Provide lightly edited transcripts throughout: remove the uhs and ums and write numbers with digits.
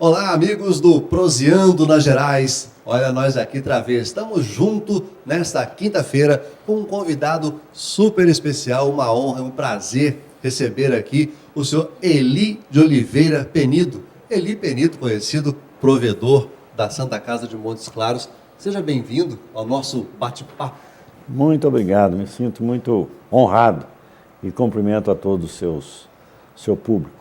Olá, amigos do Proseando nas Gerais. Olha nós aqui outra vez. Estamos juntos nesta quinta-feira com um convidado super especial, uma honra, um prazer receber aqui o senhor Eli de Oliveira Penido. Eli Penido, conhecido provedor da Santa Casa de Montes Claros. Seja bem-vindo ao nosso bate-papo. Muito obrigado, me sinto muito honrado e cumprimento a todo o seu público.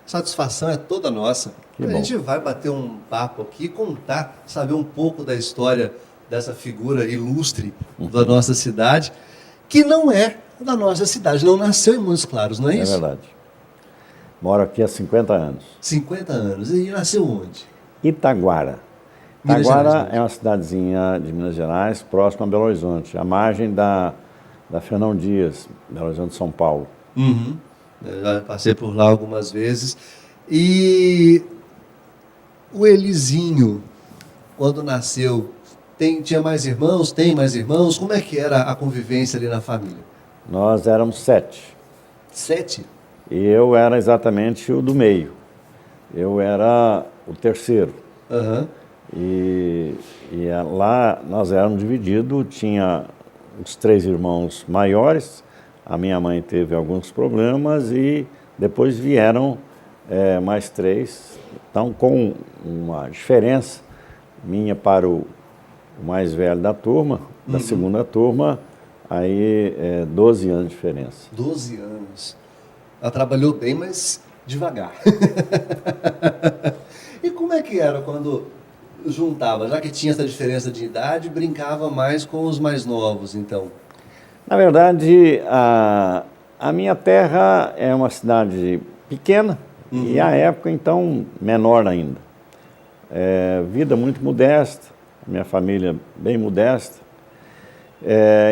Satisfação é toda nossa. Que A bom. gente vai bater um papo aqui, contar, saber um pouco da história dessa figura ilustre da nossa cidade, que não é da nossa cidade, não nasceu em Montes Claros, não é isso? É verdade. Moro aqui há 50 anos. 50 anos. E nasceu onde? Itaguara. Minas Itaguara Gerais, é uma cidadezinha de Minas Gerais, próxima a Belo Horizonte, à margem da Fernão Dias, Belo Horizonte, São Paulo. Uhum. Eu já passei por lá algumas vezes. E o Elizinho, quando nasceu, tinha mais irmãos? Tem mais irmãos? Como é que era a convivência ali na família? Nós éramos 7. 7? E eu era exatamente o do meio. Eu era o terceiro. Aham. E lá nós éramos divididos, tinha os 3 irmãos maiores, a minha mãe teve alguns problemas e depois vieram mais 3, então com uma diferença minha para o mais velho da turma, da segunda turma, aí 12 anos de diferença. 12 anos. Ela trabalhou bem, mas devagar. E como é que era quando juntava? Já que tinha essa diferença de idade, brincava mais com os mais novos, então? Na verdade, a minha terra é uma cidade pequena e à época, então, menor ainda. Vida muito modesta, minha família bem modesta.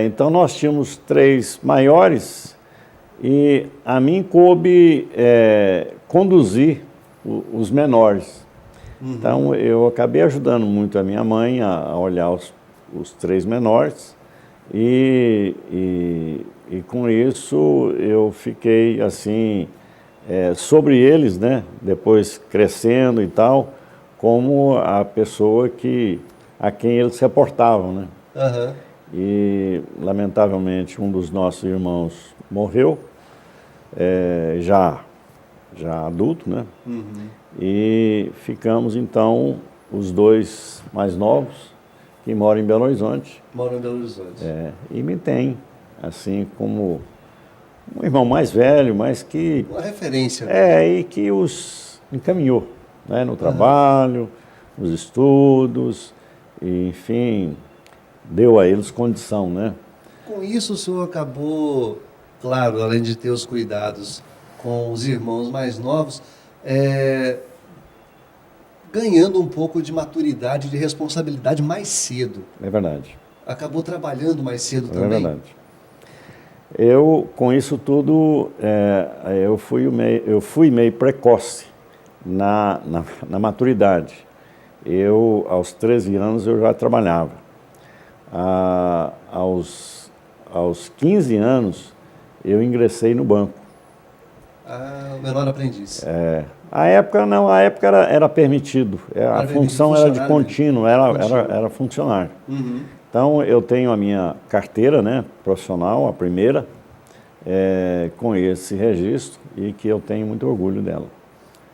Então, nós tínhamos 3 maiores e a mim coube conduzir os menores. Então, eu acabei ajudando muito a minha mãe a olhar os 3 menores e com isso eu fiquei assim, sobre eles, né, depois crescendo e tal, como a pessoa a quem eles se reportavam, né. Aham. E, lamentavelmente, um dos nossos irmãos morreu, já adulto, né? E ficamos, então, os 2 mais novos, que moram em Belo Horizonte. Moro em Belo Horizonte. E me tem, assim, como um irmão mais velho, mas que... Uma referência. Né? E que os encaminhou, né? No trabalho, nos estudos, e, enfim, deu a eles condição, né? Com isso, o senhor acabou, claro, além de ter os cuidados com os irmãos mais novos, ganhando um pouco de maturidade, de responsabilidade mais cedo. É verdade. Acabou trabalhando mais cedo É também. verdade. Eu, com isso tudo, eu fui meio precoce na maturidade. Aos 13 anos, eu já trabalhava. Aos 15 anos, eu ingressei no banco. O menor aprendiz. A época não, a época era permitido. A função era de contínuo, era funcionário. Então, eu tenho a minha carteira, né, profissional, a primeira, com esse registro e que eu tenho muito orgulho dela.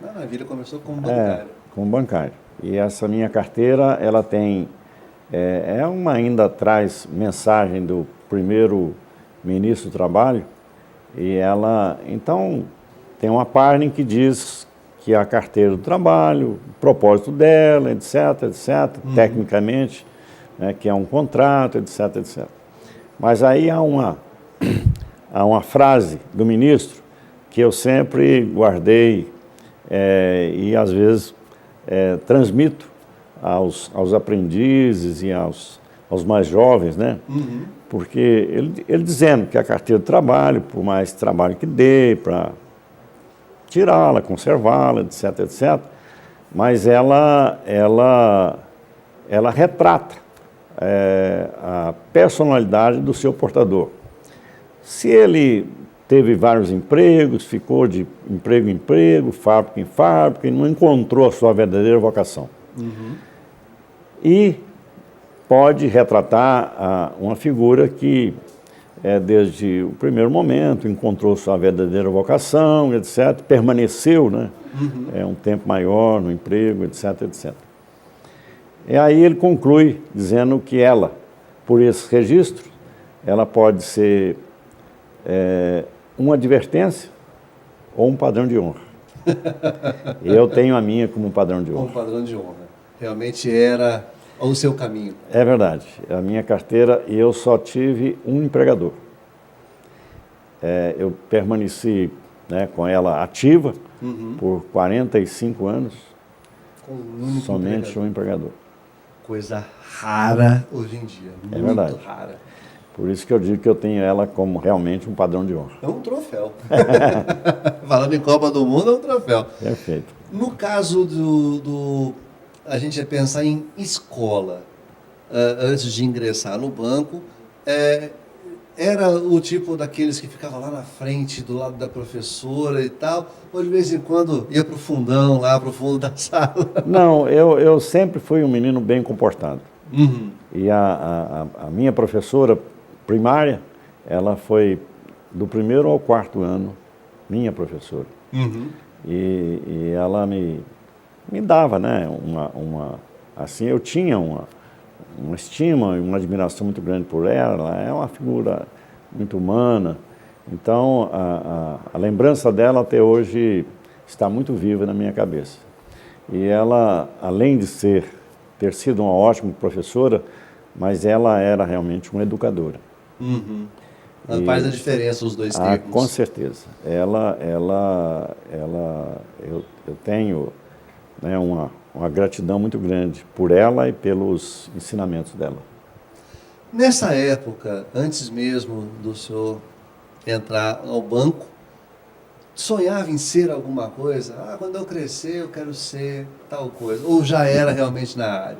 Maravilha, começou como bancário. Como bancário. E essa minha carteira, ela tem, ainda traz mensagem do primeiro ministro do Trabalho e ela, então, tem uma página que diz que a carteira do trabalho, o propósito dela, etc, etc, tecnicamente, né, que é um contrato, etc, etc. Mas aí há uma frase do ministro que eu sempre guardei e às vezes transmito aos aprendizes e aos mais jovens, né? Porque ele dizendo que a carteira de trabalho, por mais trabalho que dê, para tirá-la, conservá-la, etc, etc, mas ela retrata a personalidade do seu portador. Se ele teve vários empregos, ficou de emprego em emprego, fábrica em fábrica, e não encontrou a sua verdadeira vocação. E pode retratar uma figura que, desde o primeiro momento, encontrou sua verdadeira vocação, etc., permaneceu, né, um tempo maior no emprego, etc., etc. E aí ele conclui dizendo que ela, por esse registro, ela pode ser uma advertência ou um padrão de honra. Eu tenho a minha como padrão de honra. Como padrão de honra. Realmente era o seu caminho. É verdade. A minha carteira, e eu só tive um empregador. Eu permaneci, né, com ela ativa por 45 anos, Com um único somente um empregador. Coisa rara hoje em dia. É muito verdade. rara. Por isso que eu digo que eu tenho ela como realmente um padrão de honra. É um troféu. Falando em Copa do Mundo, é um troféu. Perfeito. No caso a gente ia pensar em escola, antes de ingressar no banco, era o tipo daqueles que ficava lá na frente, do lado da professora e tal, ou de vez em quando ia para o fundão, lá para o fundo da sala? Não, eu sempre fui um menino bem comportado. E a minha professora primária, ela foi do primeiro ao quarto ano, minha professora. E ela me dava, né, assim, eu tinha uma estima e uma admiração muito grande por ela. Ela é uma figura muito humana. Então, a lembrança dela até hoje está muito viva na minha cabeça. E ela, além de ter sido uma ótima professora, mas ela era realmente uma educadora. Faz a diferença os dois termos. Com certeza. Eu tenho, né, uma gratidão muito grande por ela e pelos ensinamentos dela. Nessa época, antes mesmo do senhor entrar ao banco, sonhava em ser alguma coisa? Quando eu crescer eu quero ser tal coisa. Ou já era realmente na área?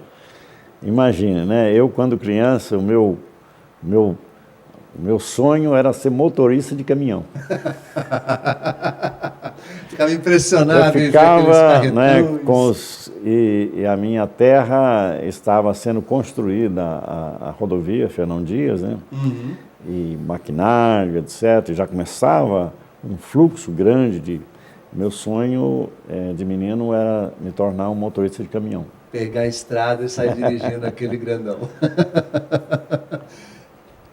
Imagina, né? Eu, quando criança, o meu sonho era ser motorista de caminhão. Ficava impressionado. Eu ficava, né, e a minha terra estava sendo construída, a rodovia Fernão Dias, né? E maquinário, etc. E já começava um fluxo grande Meu sonho de menino era me tornar um motorista de caminhão. Pegar a estrada e sair dirigindo aquele grandão.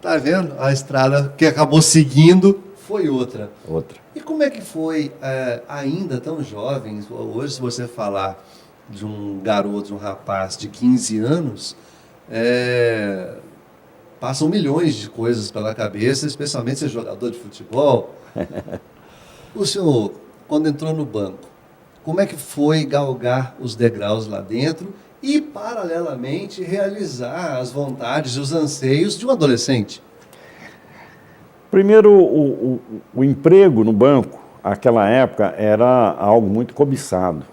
Tá vendo? A estrada que acabou seguindo foi outra. Outra. E como é que foi, ainda tão jovem, hoje se você falar de um garoto, de um rapaz de 15 anos, passam milhões de coisas pela cabeça, especialmente ser jogador de futebol. O senhor, quando entrou no banco, como é que foi galgar os degraus lá dentro e, paralelamente, realizar as vontades e os anseios de um adolescente? Primeiro, o emprego no banco, naquela época, era algo muito cobiçado.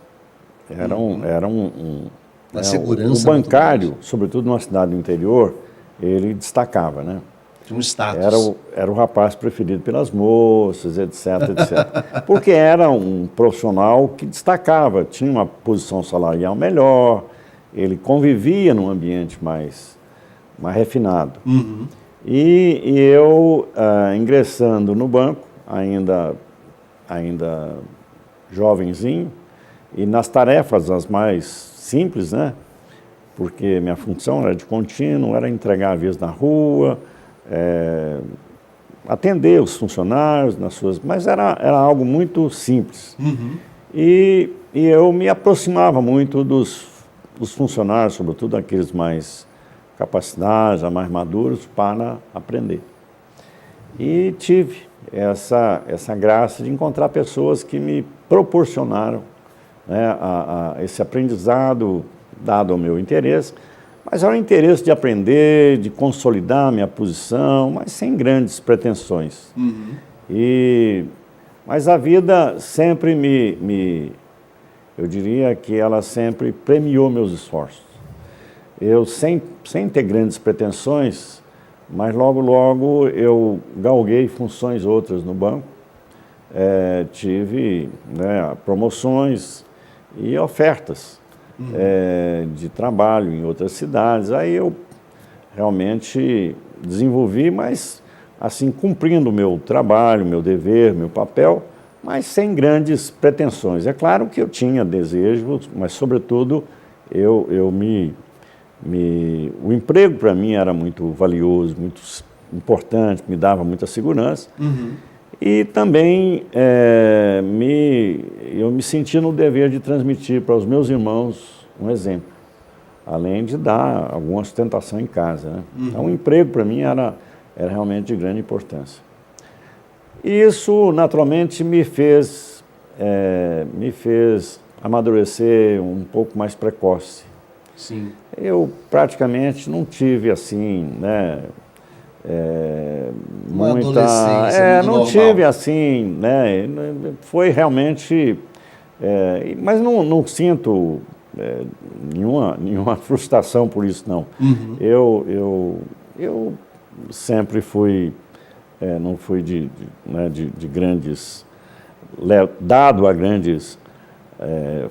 Era Uma segurança. O bancário, sobretudo numa cidade do interior, ele destacava, né? Tinha um status. Era o rapaz preferido pelas moças, etc, etc. Porque era um profissional que destacava, tinha uma posição salarial melhor, ele convivia num ambiente mais refinado. Uhum. E eu, ingressando no banco, ainda jovenzinho, e nas tarefas as mais simples, né? Porque minha função era de contínuo, era entregar avisos na rua, atender os funcionários nas suas... Mas era algo muito simples. Uhum. E eu me aproximava muito dos funcionários, sobretudo aqueles mais capacitados, mais maduros, para aprender. E tive essa graça de encontrar pessoas que me proporcionaram, né, esse aprendizado dado ao meu interesse, mas era o interesse de aprender, de consolidar minha posição, mas sem grandes pretensões. Uhum. Mas a vida sempre eu diria que ela sempre premiou meus esforços. Eu, sem ter grandes pretensões, mas logo eu galguei funções outras no banco, tive, né, promoções e ofertas de trabalho em outras cidades. Aí eu realmente desenvolvi, mas assim, cumprindo o meu trabalho, meu dever, meu papel, mas sem grandes pretensões. É claro que eu tinha desejos, mas sobretudo o emprego para mim era muito valioso, muito importante, me dava muita segurança. E também eu me senti no dever de transmitir para os meus irmãos um exemplo, além de dar alguma sustentação em casa, né? Então, o emprego para mim era realmente de grande importância. E isso, naturalmente, me fez amadurecer um pouco mais precoce. Sim. Eu praticamente não tive assim, né, Uma adolescência não normal. tive assim, né, foi realmente, mas não sinto nenhuma frustração por isso, não. Eu sempre fui, não fui de grandes, dado a grandes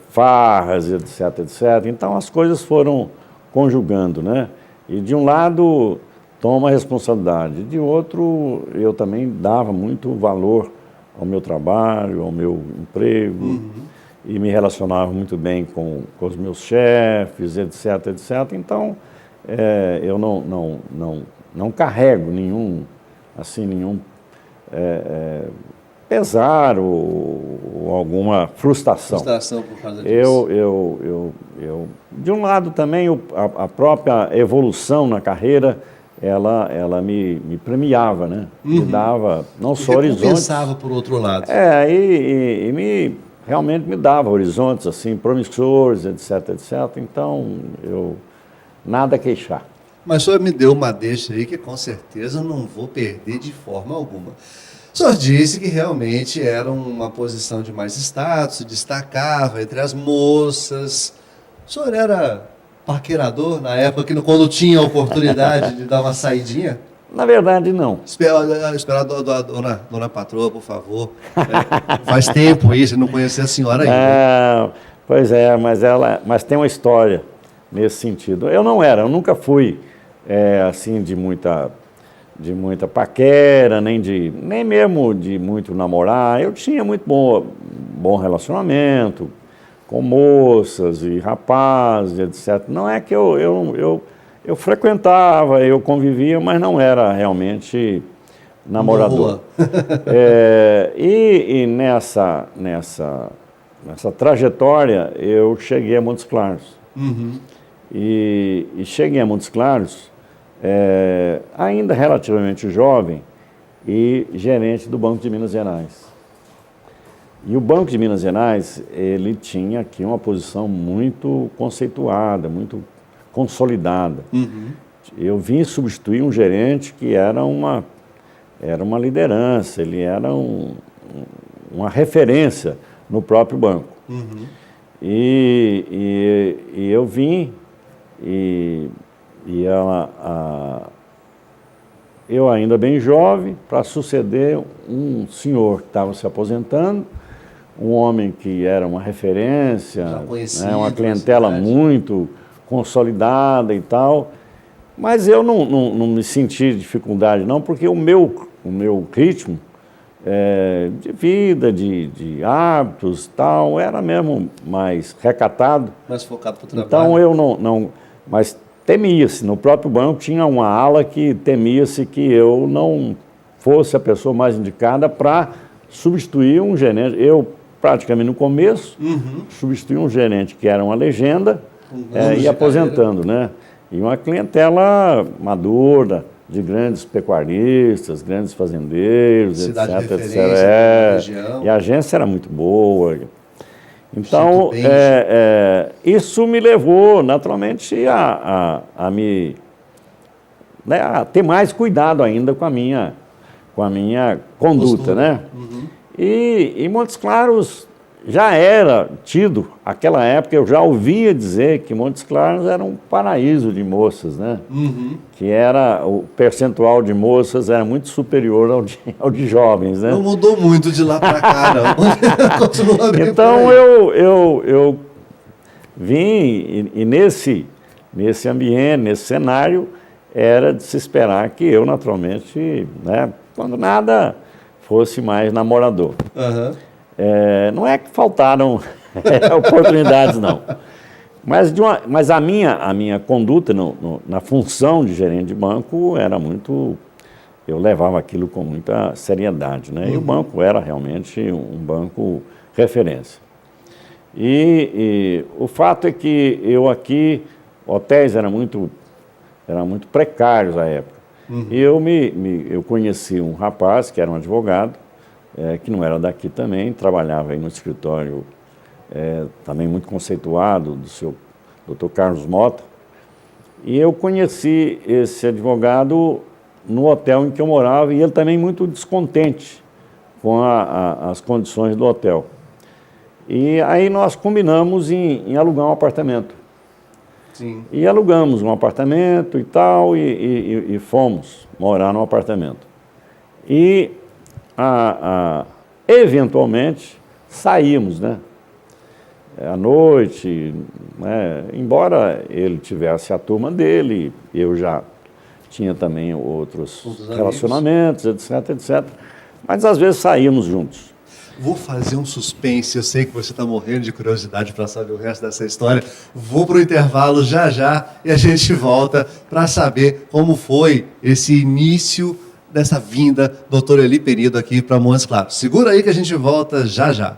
farras, etc, etc. Então as coisas foram conjugando, né? E de um lado toma a responsabilidade, de outro eu também dava muito valor ao meu trabalho, ao meu emprego, e me relacionava muito bem com os meus chefes, etc, etc. Então eu não carrego nenhum pesar ou alguma frustração. Frustração por causa disso. De um lado também, a própria evolução na carreira, ela me premiava, né? Me dava não só horizontes. Compensava por outro lado. Realmente me dava horizontes assim, promissores, etc, etc. Então, nada a queixar. Mas o senhor me deu uma deixa aí que com certeza eu não vou perder de forma alguma. O senhor disse que realmente era uma posição de mais status, se destacava entre as moças. O senhor era paquerador na época, quando tinha a oportunidade de dar uma saidinha? Na verdade, não. Esperar a dona patroa, por favor. Faz tempo isso, eu não conhecia a senhora ainda. Pois é, mas tem uma história nesse sentido. Eu nunca fui assim de muita paquera, nem mesmo de muito namorar. Eu tinha muito bom relacionamento com moças e rapazes, etc. Não é que eu frequentava, eu convivia, mas não era realmente namorador. E nessa trajetória eu cheguei a Montes Claros. E cheguei a Montes Claros ainda relativamente jovem e gerente do Banco de Minas Gerais. E o Banco de Minas Gerais, ele tinha aqui uma posição muito conceituada, muito consolidada. Eu vim substituir um gerente que era uma liderança, ele era uma referência no próprio banco. E eu vim eu ainda bem jovem, para suceder um senhor que estava se aposentando, um homem que era uma referência, né, uma clientela muito consolidada e tal, mas eu não me senti dificuldade não, porque o meu ritmo de vida, de hábitos tal, era mesmo mais recatado. Mais focado para o trabalho. Então eu mas temia-se, no próprio banco tinha uma ala que temia-se que eu não fosse a pessoa mais indicada para substituir um gerente. Eu, praticamente no começo, substituí um gerente que era uma legenda e aposentando, né? E uma clientela madura, de grandes pecuaristas, grandes fazendeiros, cidade etc, etc. Região. E a agência era muito boa. Então, isso me levou, naturalmente, a ter mais cuidado ainda com a minha conduta, né? E em Montes Claros, já era tido, aquela época eu já ouvia dizer que Montes Claros era um paraíso de moças, né? Uhum. Que era, o percentual de moças era muito superior ao de jovens, né? Não mudou muito de lá para cá, não. Continua bem. Então eu vim e nesse ambiente, nesse cenário, era de se esperar que eu, naturalmente, né, quando nada, fosse mais namorador. Uhum. Não é que faltaram oportunidades, não. Mas a minha conduta na função de gerente de banco era muito... Eu levava aquilo com muita seriedade, né? E o banco era realmente um banco referência. E o fato é que eu aqui, hotéis eram muito precários à época. E eu conheci um rapaz que era um advogado, que não era daqui também, trabalhava aí no escritório também muito conceituado, do seu Dr. Carlos Mota. E eu conheci esse advogado no hotel em que eu morava, e ele também muito descontente com as condições do hotel. E aí nós combinamos em alugar um apartamento. Sim. E alugamos um apartamento e tal, e fomos morar no apartamento. E eventualmente saímos, né? À noite, né? Embora ele tivesse a turma dele, eu já tinha também outros relacionamentos, etc, etc. Mas às vezes saímos juntos. Vou fazer um suspense, eu sei que você está morrendo de curiosidade para saber o resto dessa história. Vou para o intervalo já e a gente volta para saber como foi esse início dessa vinda, doutor Eli Penedo, aqui para Montes Claros. Segura aí que a gente volta já.